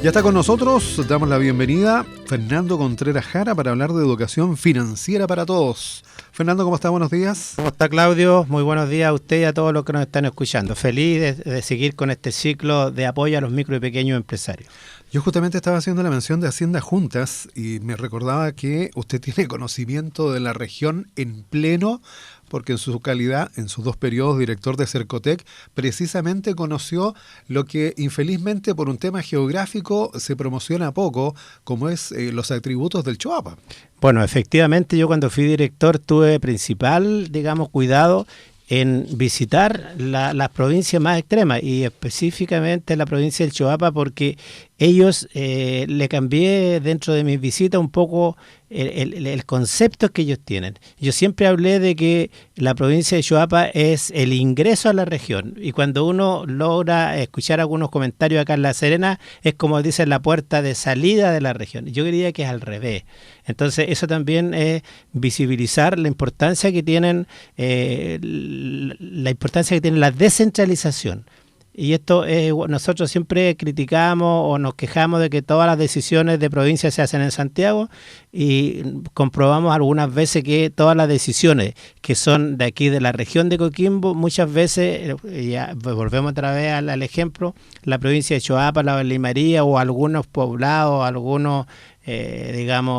Ya está con nosotros, damos la bienvenida Fernando Contreras Jara para hablar de educación financiera para todos. Fernando, ¿cómo está? Buenos días. ¿Cómo está, Claudio? Muy buenos días a usted y a todos los que nos están escuchando. Feliz de seguir con este ciclo de apoyo a los micro y pequeños empresarios. Yo justamente estaba haciendo la mención de Hacienda Juntas y me recordaba que usted tiene conocimiento de la región en pleno, porque en su calidad, en sus 2 periodos director de Cercotec, precisamente conoció lo que infelizmente por un tema geográfico se promociona poco, como es los atributos del Choapa. Bueno, efectivamente yo cuando fui director tuve principal, cuidado en visitar las provincias más extremas y específicamente la provincia del Choapa, porque ellos le cambié dentro de mis visitas un poco el concepto que ellos tienen. Yo siempre hablé de que la provincia de Choapa es el ingreso a la región y cuando uno logra escuchar algunos comentarios acá en La Serena es como dicen la puerta de salida de la región. Yo diría que es al revés. Entonces eso también es visibilizar la importancia que tienen la descentralización. Y esto nosotros siempre criticamos o nos quejamos de que todas las decisiones de provincia se hacen en Santiago y comprobamos algunas veces que todas las decisiones que son de aquí de la región de Coquimbo, muchas veces, ya volvemos otra vez al ejemplo, la provincia de Choapa, la Limaría o algunos poblados, algunos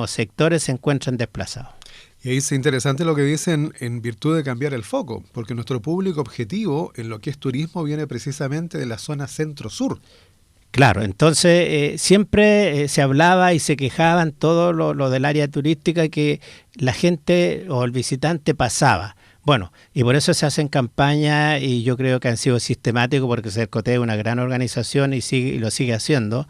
sectores se encuentran desplazados. Y ahí es interesante lo que dicen en virtud de cambiar el foco, porque nuestro público objetivo en lo que es turismo viene precisamente de la zona centro-sur. Claro, entonces siempre se hablaba y se quejaban todo lo del área turística que la gente o el visitante pasaba. Bueno, y por eso se hacen campañas y yo creo que han sido sistemáticos porque Cercotec es una gran organización y lo sigue haciendo,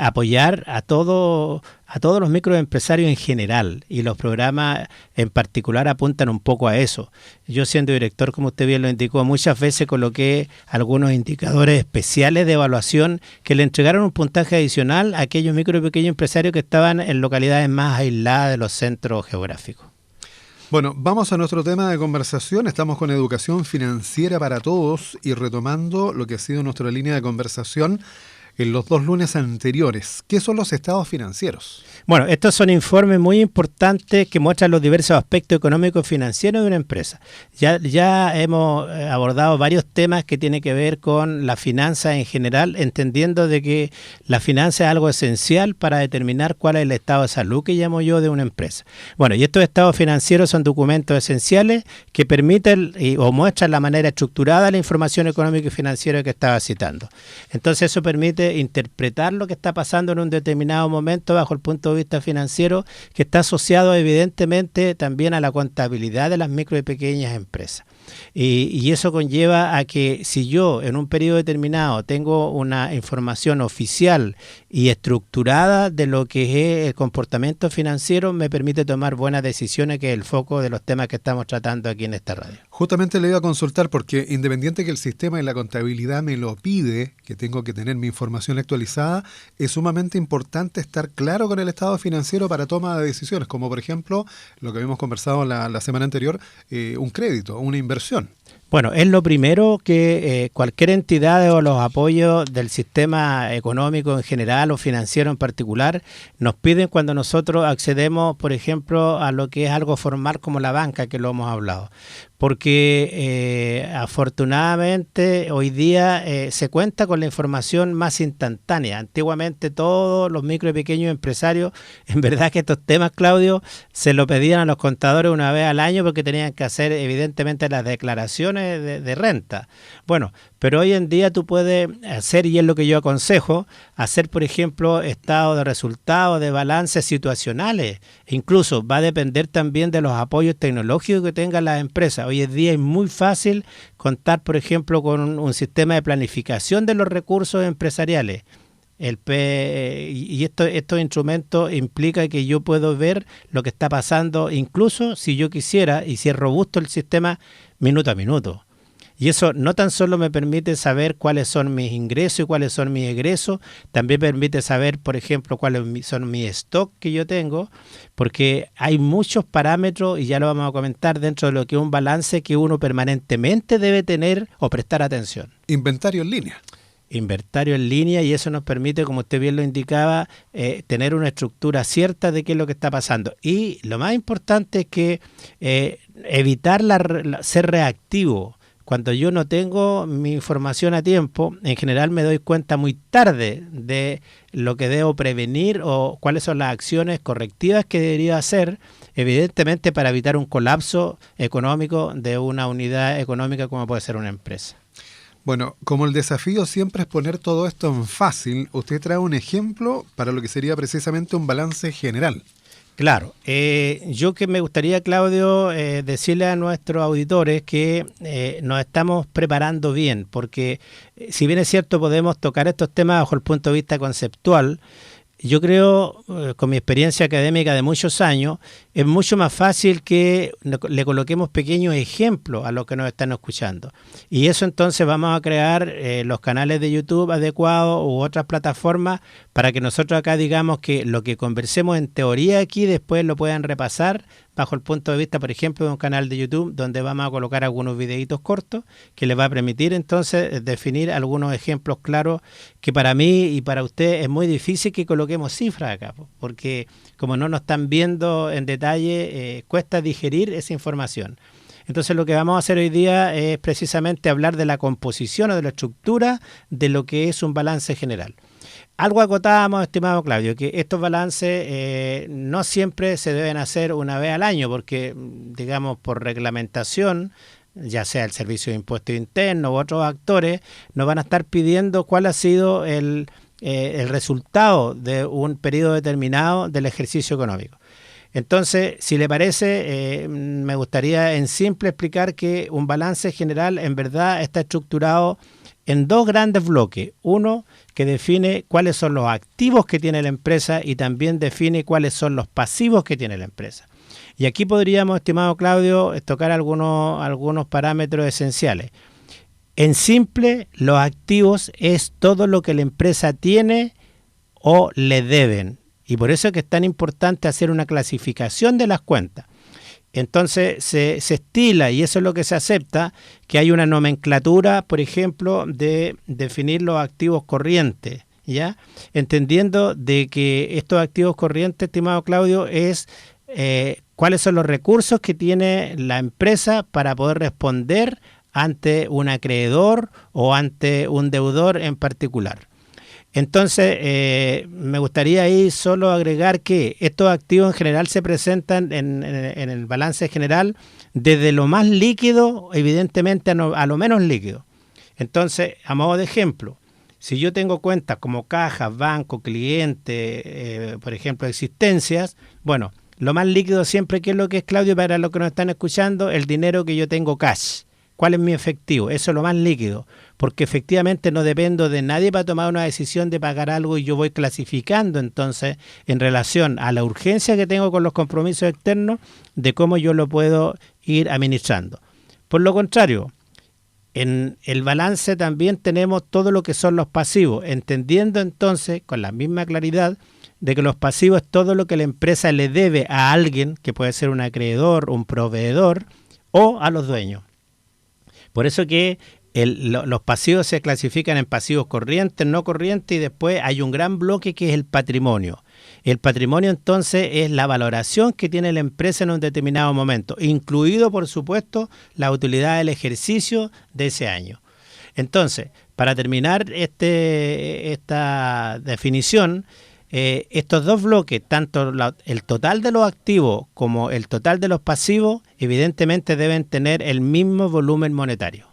apoyar a todos los microempresarios en general y los programas en particular apuntan un poco a eso. Yo siendo director, como usted bien lo indicó, muchas veces coloqué algunos indicadores especiales de evaluación que le entregaron un puntaje adicional a aquellos micro y pequeños empresarios que estaban en localidades más aisladas de los centros geográficos. Bueno, vamos a nuestro tema de conversación. Estamos con educación financiera para todos y retomando lo que ha sido nuestra línea de conversación en los 2 lunes anteriores. ¿Qué son los estados financieros? Bueno, estos son informes muy importantes que muestran los diversos aspectos económicos y financieros de una empresa. Ya hemos abordado varios temas que tienen que ver con la finanza en general, entendiendo de que la finanza es algo esencial para determinar cuál es el estado de salud que llamo yo de una empresa. Bueno, y estos estados financieros son documentos esenciales que permiten o muestran la manera estructurada de la información económica y financiera que estaba citando. Entonces eso permite interpretar lo que está pasando en un determinado momento bajo el punto de vista financiero, que está asociado evidentemente también a la contabilidad de las micro y pequeñas empresas. Y eso conlleva a que si yo en un periodo determinado tengo una información oficial y estructurada de lo que es el comportamiento financiero, me permite tomar buenas decisiones, que es el foco de los temas que estamos tratando aquí en esta radio. Justamente le iba a consultar porque independiente que el sistema y la contabilidad me lo pide, que tengo que tener mi información actualizada, es sumamente importante estar claro con el estado financiero para toma de decisiones, como por ejemplo lo que habíamos conversado la semana anterior, un crédito, una inversión. Bueno, es lo primero que cualquier entidad o los apoyos del sistema económico en general o financiero en particular nos piden cuando nosotros accedemos, por ejemplo, a lo que es algo formal como la banca, que lo hemos hablado. Porque afortunadamente hoy día se cuenta con la información más instantánea. Antiguamente todos los micro y pequeños empresarios, en verdad que estos temas, Claudio, se lo pedían a los contadores una vez al año porque tenían que hacer evidentemente las declaraciones de renta. Bueno, pero hoy en día tú puedes hacer, y es lo que yo aconsejo, hacer por ejemplo estado de resultados, de balances situacionales. Incluso va a depender también de los apoyos tecnológicos que tengan las empresas. Hoy en día es muy fácil contar, por ejemplo, con un sistema de planificación de los recursos empresariales. Estos instrumentos implican que yo puedo ver lo que está pasando, incluso si yo quisiera, y si es robusto el sistema, minuto a minuto. Y eso no tan solo me permite saber cuáles son mis ingresos y cuáles son mis egresos, también permite saber, por ejemplo, cuáles son mis stocks que yo tengo, porque hay muchos parámetros, y ya lo vamos a comentar, dentro de lo que es un balance que uno permanentemente debe tener o prestar atención. Inventario en línea. inventario en línea, y eso nos permite, como usted bien lo indicaba, tener una estructura cierta de qué es lo que está pasando. Y lo más importante es que evitar ser reactivo. Cuando yo no tengo mi información a tiempo, en general me doy cuenta muy tarde de lo que debo prevenir o cuáles son las acciones correctivas que debería hacer, evidentemente para evitar un colapso económico de una unidad económica como puede ser una empresa. Bueno, como el desafío siempre es poner todo esto en fácil, usted trae un ejemplo para lo que sería precisamente un balance general. Claro, yo que me gustaría, Claudio, decirle a nuestros auditores que nos estamos preparando bien, porque si bien es cierto podemos tocar estos temas bajo el punto de vista conceptual, yo creo, con mi experiencia académica de muchos años, es mucho más fácil que le coloquemos pequeños ejemplos a los que nos están escuchando. Y eso entonces vamos a crear los canales de YouTube adecuados u otras plataformas para que nosotros acá digamos que lo que conversemos en teoría aquí después lo puedan repasar bajo el punto de vista, por ejemplo, de un canal de YouTube donde vamos a colocar algunos videitos cortos que les va a permitir entonces definir algunos ejemplos claros que para mí y para usted es muy difícil que coloquemos cifras acá, porque como no nos están viendo en detalle, cuesta digerir esa información. Entonces lo que vamos a hacer hoy día es precisamente hablar de la composición o de la estructura de lo que es un balance general. Algo acotábamos, estimado Claudio, que estos balances no siempre se deben hacer una vez al año, porque, digamos, por reglamentación, ya sea el Servicio de Impuestos Internos u otros actores, nos van a estar pidiendo cuál ha sido el resultado de un periodo determinado del ejercicio económico. Entonces, si le parece, me gustaría en simple explicar que un balance general en verdad está estructurado en dos grandes bloques. Uno que define cuáles son los activos que tiene la empresa y también define cuáles son los pasivos que tiene la empresa. Y aquí podríamos, estimado Claudio, tocar algunos parámetros esenciales. En simple, los activos es todo lo que la empresa tiene o le deben. Y por eso es que es tan importante hacer una clasificación de las cuentas. Entonces se estila, y eso es lo que se acepta, que hay una nomenclatura, por ejemplo, de definir los activos corrientes, ¿ya? Entendiendo de que estos activos corrientes, estimado Claudio, es cuáles son los recursos que tiene la empresa para poder responder ante un acreedor o ante un deudor en particular. Entonces, me gustaría ahí solo agregar que estos activos en general se presentan en el balance general desde lo más líquido, evidentemente, a lo menos líquido. Entonces, a modo de ejemplo, si yo tengo cuentas como cajas, banco, cliente, por ejemplo, existencias, bueno, lo más líquido siempre, ¿qué es lo que es, Claudio, para los que nos están escuchando? El dinero que yo tengo cash. ¿Cuál es mi efectivo? Eso es lo más líquido, porque efectivamente no dependo de nadie para tomar una decisión de pagar algo y yo voy clasificando entonces en relación a la urgencia que tengo con los compromisos externos de cómo yo lo puedo ir administrando. Por lo contrario, en el balance también tenemos todo lo que son los pasivos, entendiendo entonces con la misma claridad de que los pasivos es todo lo que la empresa le debe a alguien, que puede ser un acreedor, un proveedor o a los dueños. Por eso que los pasivos se clasifican en pasivos corrientes, no corrientes, y después hay un gran bloque que es el patrimonio. El patrimonio entonces es la valoración que tiene la empresa en un determinado momento, incluido por supuesto la utilidad del ejercicio de ese año. Entonces, para terminar esta definición, estos dos bloques, tanto el total de los activos como el total de los pasivos, evidentemente deben tener el mismo volumen monetario,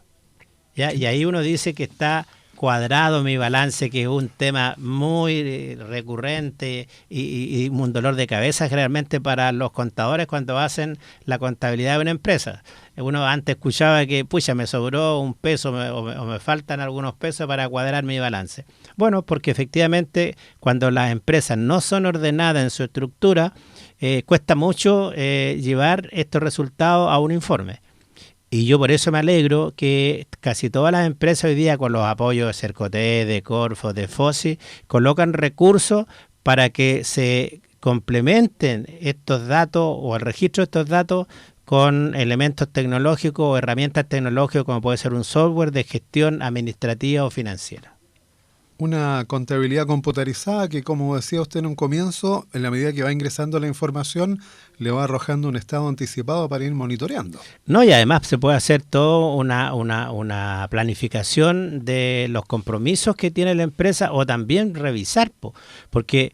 ¿ya? Y ahí uno dice que está cuadrado mi balance, que es un tema muy recurrente y un dolor de cabeza generalmente para los contadores cuando hacen la contabilidad de una empresa. Uno antes escuchaba que, pucha, me sobró un peso o me faltan algunos pesos para cuadrar mi balance. Bueno, porque efectivamente cuando las empresas no son ordenadas en su estructura, cuesta mucho llevar estos resultados a un informe. Y yo por eso me alegro que casi todas las empresas hoy día, con los apoyos de Cercotec, de Corfo, de FOSI, colocan recursos para que se complementen estos datos o el registro de estos datos con elementos tecnológicos o herramientas tecnológicas como puede ser un software de gestión administrativa o financiera. Una contabilidad computarizada que, como decía usted en un comienzo, en la medida que va ingresando la información, le va arrojando un estado anticipado para ir monitoreando. No, y además se puede hacer toda una planificación de los compromisos que tiene la empresa o también revisar, porque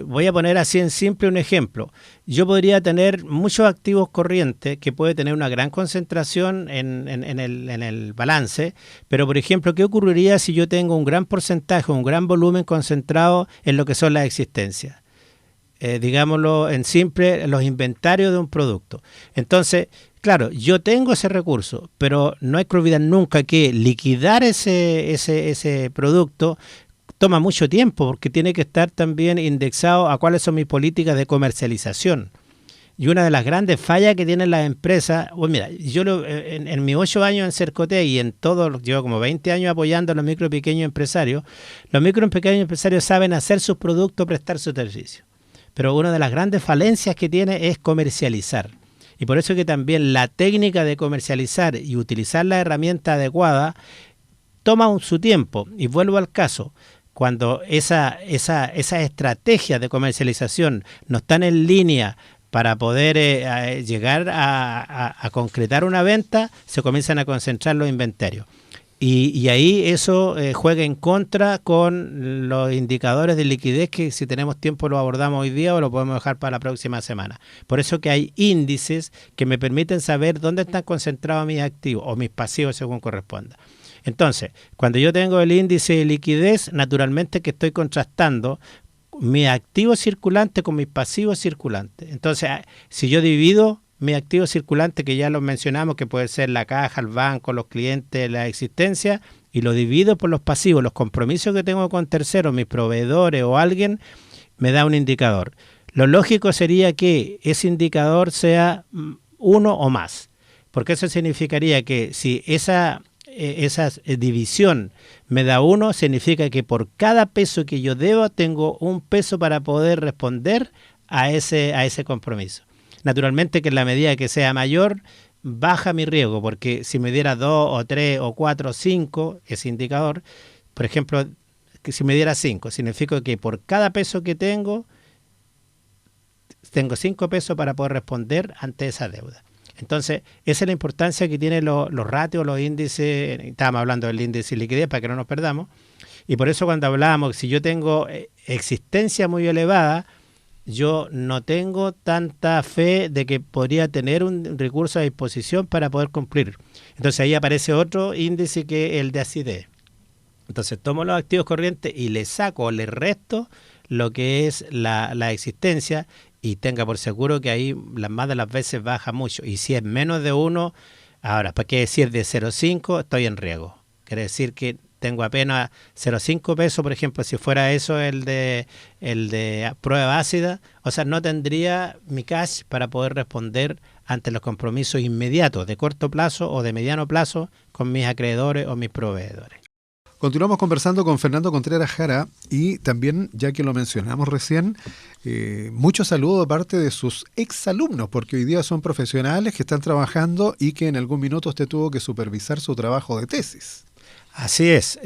voy a poner así en simple un ejemplo. Yo podría tener muchos activos corrientes que puede tener una gran concentración en el balance, pero por ejemplo, ¿qué ocurriría si yo tengo un gran porcentaje, un gran volumen concentrado en lo que son las existencias? Digámoslo en simple, los inventarios de un producto. Entonces, claro, yo tengo ese recurso, pero no hay que olvidar nunca que liquidar ese producto toma mucho tiempo porque tiene que estar también indexado a cuáles son mis políticas de comercialización. Y una de las grandes fallas que tienen las empresas, pues mira, en mis 8 años en Cercotec y en todo, llevo como 20 años apoyando a los micro y pequeños empresarios, los micro y pequeños empresarios saben hacer sus productos, prestar su servicio. Pero una de las grandes falencias que tiene es comercializar. Y por eso que también la técnica de comercializar y utilizar la herramienta adecuada toma su tiempo. Y vuelvo al caso, cuando esa estrategia de comercialización no están en línea para poder llegar a concretar una venta, se comienzan a concentrar los inventarios. Y ahí eso juega en contra con los indicadores de liquidez que si tenemos tiempo lo abordamos hoy día o lo podemos dejar para la próxima semana. Por eso que hay índices que me permiten saber dónde están concentrados mis activos o mis pasivos según corresponda. Entonces, cuando yo tengo el índice de liquidez, naturalmente que estoy contrastando mis activos circulantes con mis pasivos circulantes. Entonces, si yo divido mi activo circulante, que ya lo mencionamos, que puede ser la caja, el banco, los clientes, la existencia, y lo divido por los pasivos, los compromisos que tengo con terceros, mis proveedores o alguien, me da un indicador. Lo lógico sería que ese indicador sea 1 o más, porque eso significaría que si esa división me da 1, significa que por cada peso que yo debo, tengo un peso para poder responder a ese compromiso. Naturalmente que en la medida que sea mayor, baja mi riesgo, porque si me diera 2 o 3 o 4 o 5, ese indicador, por ejemplo, que si me diera 5, significa que por cada peso que tengo 5 pesos para poder responder ante esa deuda. Entonces, esa es la importancia que tienen los ratios, los índices. Estábamos hablando del índice de liquidez para que no nos perdamos. Y por eso cuando hablábamos, si yo tengo existencia muy elevada, yo no tengo tanta fe de que podría tener un recurso a disposición para poder cumplir. Entonces ahí aparece otro índice que es el de acidez. Entonces tomo los activos corrientes y le saco o le resto lo que es la existencia y tenga por seguro que ahí las más de las veces baja mucho. Y si es menos de 1, ahora, ¿para qué decir de 0,5? Estoy en riesgo. Quiere decir que tengo apenas 0,5 pesos, por ejemplo, si fuera eso el de prueba ácida, o sea, no tendría mi cash para poder responder ante los compromisos inmediatos de corto plazo o de mediano plazo con mis acreedores o mis proveedores. Continuamos conversando con Fernando Contreras Jara y también, ya que lo mencionamos recién, mucho saludo de parte de sus exalumnos, porque hoy día son profesionales que están trabajando y que en algún minuto usted tuvo que supervisar su trabajo de tesis. Así es,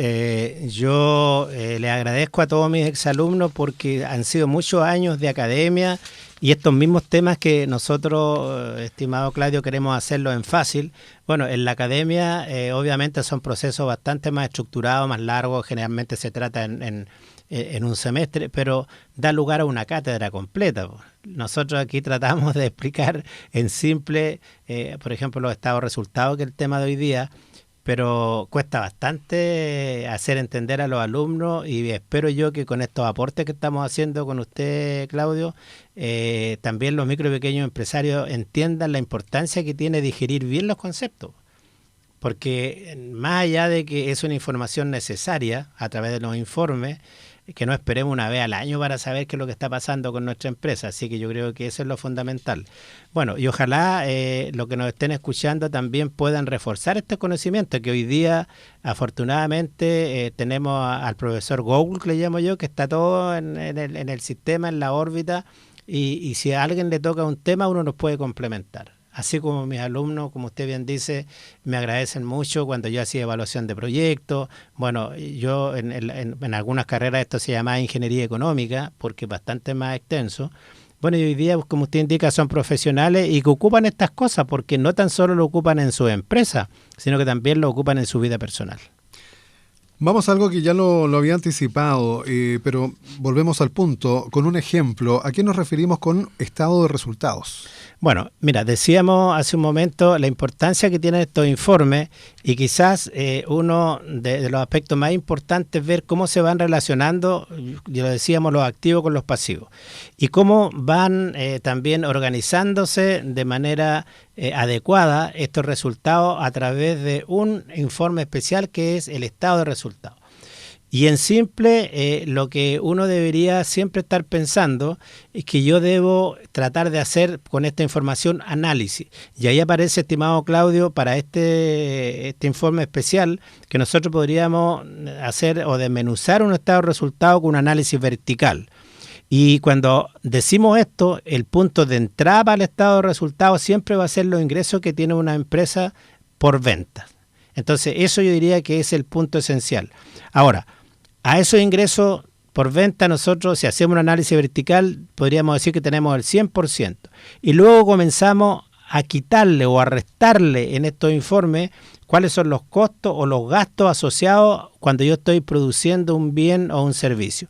yo le agradezco a todos mis exalumnos porque han sido muchos años de academia y estos mismos temas que nosotros, estimado Claudio, queremos hacerlo en fácil. Bueno, en la academia obviamente son procesos bastante más estructurados, más largos, generalmente se trata en un semestre, pero da lugar a una cátedra completa. Nosotros aquí tratamos de explicar en simple, por ejemplo, los estados resultados, que es el tema de hoy día, pero cuesta bastante hacer entender a los alumnos y espero yo que con estos aportes que estamos haciendo con usted, Claudio, también los micro y pequeños empresarios entiendan la importancia que tiene digerir bien los conceptos. Porque más allá de que es una información necesaria a través de los informes, que no esperemos una vez al año para saber qué es lo que está pasando con nuestra empresa. Así que yo creo que eso es lo fundamental. Bueno, y ojalá los que nos estén escuchando también puedan reforzar este conocimiento, que hoy día afortunadamente tenemos al profesor Google, que le llamo yo, que está todo en el sistema, en la órbita, y si a alguien le toca un tema, uno nos puede complementar. Así como mis alumnos, como usted bien dice, me agradecen mucho cuando yo hacía evaluación de proyectos. Bueno, yo en algunas carreras esto se llama ingeniería económica porque es bastante más extenso. Bueno, y hoy día, como usted indica, son profesionales y que ocupan estas cosas porque no tan solo lo ocupan en su empresa, sino que también lo ocupan en su vida personal. Vamos a algo que ya lo había anticipado, pero volvemos al punto. Con un ejemplo, ¿a qué nos referimos con estado de resultados? Bueno, mira, decíamos hace un momento la importancia que tienen estos informes y quizás uno de los aspectos más importantes es ver cómo se van relacionando, ya lo decíamos, los activos con los pasivos y cómo van también organizándose de manera adecuada estos resultados a través de un informe especial que es el estado de resultados. Y en simple, lo que uno debería siempre estar pensando es que yo debo tratar de hacer con esta información análisis. Y ahí aparece, estimado Claudio, para este informe especial, que nosotros podríamos hacer o desmenuzar un estado de resultado con un análisis vertical. Y cuando decimos esto, el punto de entrada para el estado de resultados siempre va a ser los ingresos que tiene una empresa por ventas. Entonces, eso yo diría que es el punto esencial. Ahora, a esos ingresos por venta nosotros, si hacemos un análisis vertical, podríamos decir que tenemos el 100%. Y luego comenzamos a quitarle o a restarle en estos informes cuáles son los costos o los gastos asociados cuando yo estoy produciendo un bien o un servicio.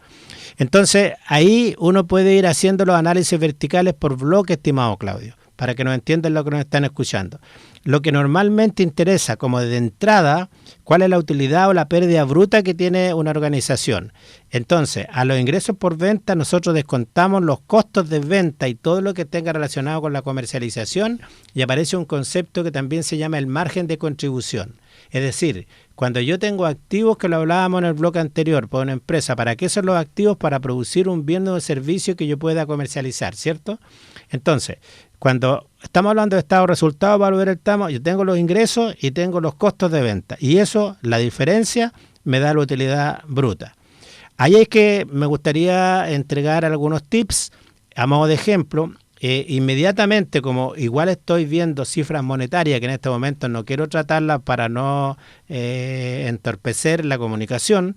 Entonces, ahí uno puede ir haciendo los análisis verticales por bloque, estimado Claudio, para que nos entiendan lo que nos están escuchando. Lo que normalmente interesa como de entrada, cuál es la utilidad o la pérdida bruta que tiene una organización. Entonces, a los ingresos por venta nosotros descontamos los costos de venta y todo lo que tenga relacionado con la comercialización y aparece un concepto que también se llama el margen de contribución. Es decir, cuando yo tengo activos, que lo hablábamos en el bloque anterior, por una empresa, ¿para qué son los activos? Para producir un bien o servicio que yo pueda comercializar, ¿cierto? Entonces, cuando estamos hablando de estado de resultados, para volver al tema, yo tengo los ingresos y tengo los costos de venta. Y eso, la diferencia, me da la utilidad bruta. Ahí es que me gustaría entregar algunos tips a modo de ejemplo. Inmediatamente, como igual estoy viendo cifras monetarias que en este momento no quiero tratarlas para no entorpecer la comunicación,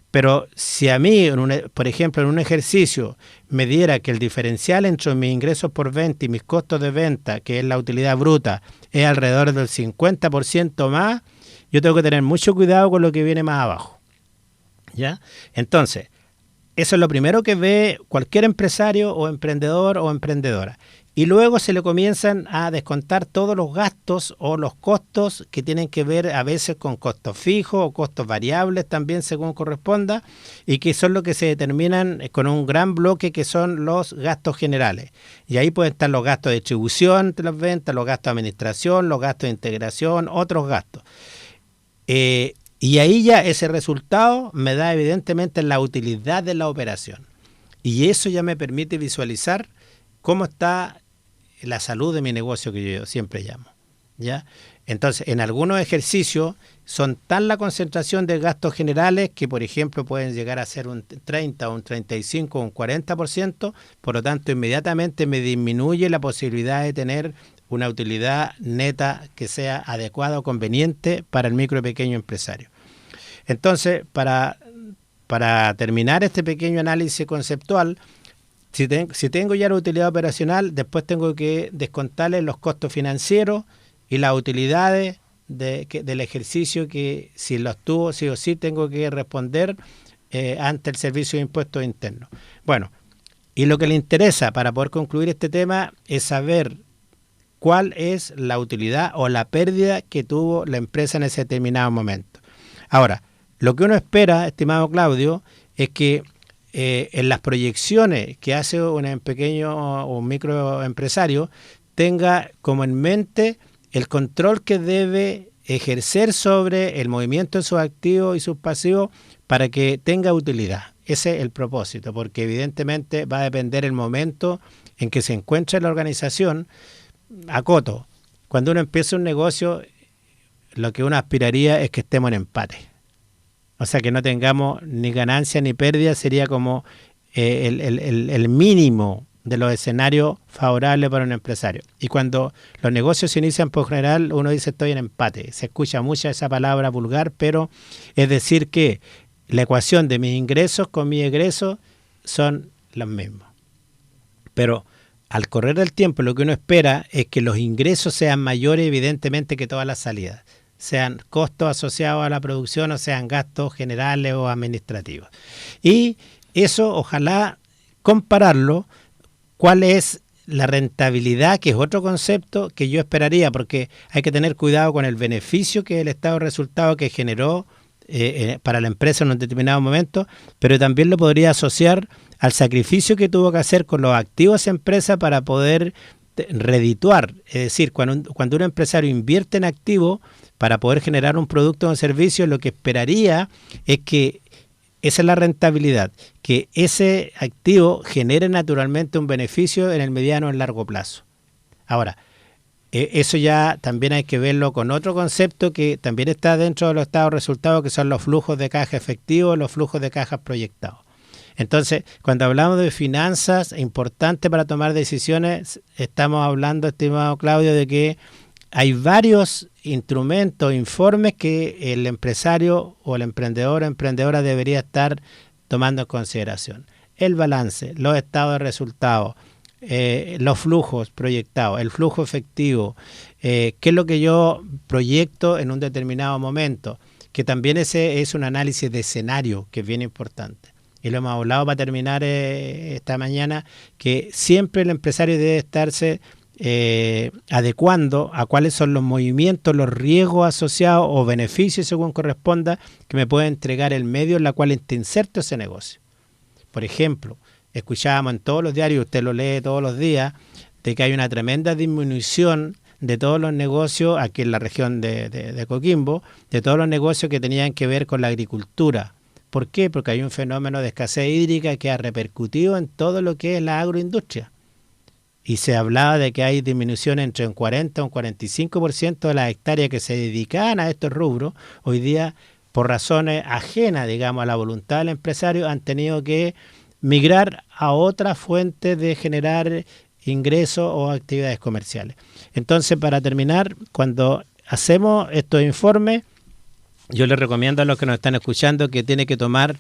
pero si a mí, por ejemplo, en un ejercicio me diera que el diferencial entre mis ingresos por venta y mis costos de venta, que es la utilidad bruta, es alrededor del 50% más, yo tengo que tener mucho cuidado con lo que viene más abajo, ¿ya? Entonces, eso es lo primero que ve cualquier empresario o emprendedor o emprendedora. Y luego se le comienzan a descontar todos los gastos o los costos que tienen que ver a veces con costos fijos o costos variables también según corresponda y que son los que se determinan con un gran bloque que son los gastos generales. Y ahí pueden estar los gastos de distribución de las ventas, los gastos de administración, los gastos de integración, otros gastos. Y ahí ya ese resultado me da evidentemente la utilidad de la operación. Y eso ya me permite visualizar cómo está la salud de mi negocio que yo siempre llamo, ¿ya? Entonces, en algunos ejercicios son tan la concentración de gastos generales que, por ejemplo, pueden llegar a ser un 30, un 35, un 40%, por lo tanto, inmediatamente me disminuye la posibilidad de tener una utilidad neta que sea adecuada o conveniente para el micro y pequeño empresario. Entonces, para terminar este pequeño análisis conceptual, si tengo ya la utilidad operacional, después tengo que descontarle los costos financieros y las utilidades del ejercicio que si los tuvo, sí o sí tengo que responder ante el Servicio de Impuestos Internos. Bueno, y lo que le interesa para poder concluir este tema es saber cuál es la utilidad o la pérdida que tuvo la empresa en ese determinado momento. Ahora, lo que uno espera, estimado Claudio, es que en las proyecciones que hace un pequeño o microempresario tenga como en mente el control que debe ejercer sobre el movimiento de sus activos y sus pasivos para que tenga utilidad. Ese es el propósito, porque evidentemente va a depender el momento en que se encuentre la organización. Acoto, cuando uno empieza un negocio, lo que uno aspiraría es que estemos en empate. O sea, que no tengamos ni ganancia ni pérdida, sería como el mínimo de los escenarios favorables para un empresario. Y cuando los negocios se inician por general, uno dice estoy en empate. Se escucha mucho esa palabra vulgar, pero es decir que la ecuación de mis ingresos con mis egresos son los mismos. Pero al correr del tiempo lo que uno espera es que los ingresos sean mayores evidentemente que todas las salidas, sean costos asociados a la producción o sean gastos generales o administrativos. Y eso ojalá compararlo, cuál es la rentabilidad, que es otro concepto que yo esperaría, porque hay que tener cuidado con el beneficio que el estado de resultado que generó para la empresa en un determinado momento, pero también lo podría asociar al sacrificio que tuvo que hacer con los activos de empresa para poder redituar. Es decir, cuando un empresario invierte en activos para poder generar un producto o un servicio, lo que esperaría es que esa es la rentabilidad, que ese activo genere naturalmente un beneficio en el mediano o en largo plazo. Ahora, eso ya también hay que verlo con otro concepto que también está dentro de los estados de resultados, que son los flujos de caja efectivos, los flujos de caja proyectados. Entonces, cuando hablamos de finanzas, importante para tomar decisiones, estamos hablando, estimado Claudio, de que hay varios instrumentos, informes que el empresario o el emprendedor o emprendedora debería estar tomando en consideración. El balance, los estados de resultados, los flujos proyectados, el flujo efectivo, qué es lo que yo proyecto en un determinado momento, que también ese es un análisis de escenario que es bien importante. Y lo hemos hablado para terminar esta mañana, que siempre el empresario debe estarse adecuando a cuáles son los movimientos, los riesgos asociados o beneficios según corresponda que me puede entregar el medio en la cual te inserto ese negocio. Por ejemplo, escuchábamos en todos los diarios, usted lo lee todos los días, de que hay una tremenda disminución de todos los negocios aquí en la región de Coquimbo, de todos los negocios que tenían que ver con la agricultura. ¿Por qué? Porque hay un fenómeno de escasez hídrica que ha repercutido en todo lo que es la agroindustria. Y se hablaba de que hay disminución entre un 40 y un 45% de las hectáreas que se dedicaban a estos rubros. Hoy día, por razones ajenas, digamos, a la voluntad del empresario, han tenido que migrar a otras fuentes de generar ingresos o actividades comerciales. Entonces, para terminar, cuando hacemos estos informes, yo les recomiendo a los que nos están escuchando que tienen que tomar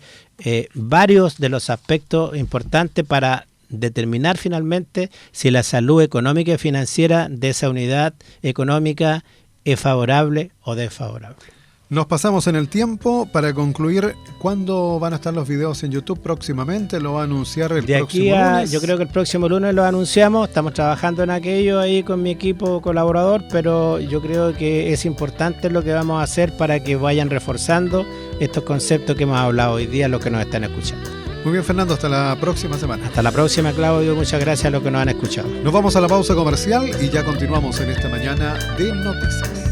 varios de los aspectos importantes para determinar finalmente si la salud económica y financiera de esa unidad económica es favorable o desfavorable. Nos pasamos en el tiempo. Para concluir, ¿cuándo van a estar los videos en YouTube próximamente? ¿Lo va a anunciar el próximo lunes? Yo creo que el próximo lunes lo anunciamos. Estamos trabajando en aquello ahí con mi equipo colaborador, pero yo creo que es importante lo que vamos a hacer para que vayan reforzando estos conceptos que hemos hablado hoy día, los que nos están escuchando. Muy bien, Fernando, hasta la próxima semana. Hasta la próxima, Claudio. Muchas gracias a los que nos han escuchado. Nos vamos a la pausa comercial y ya continuamos en esta mañana de Noticias.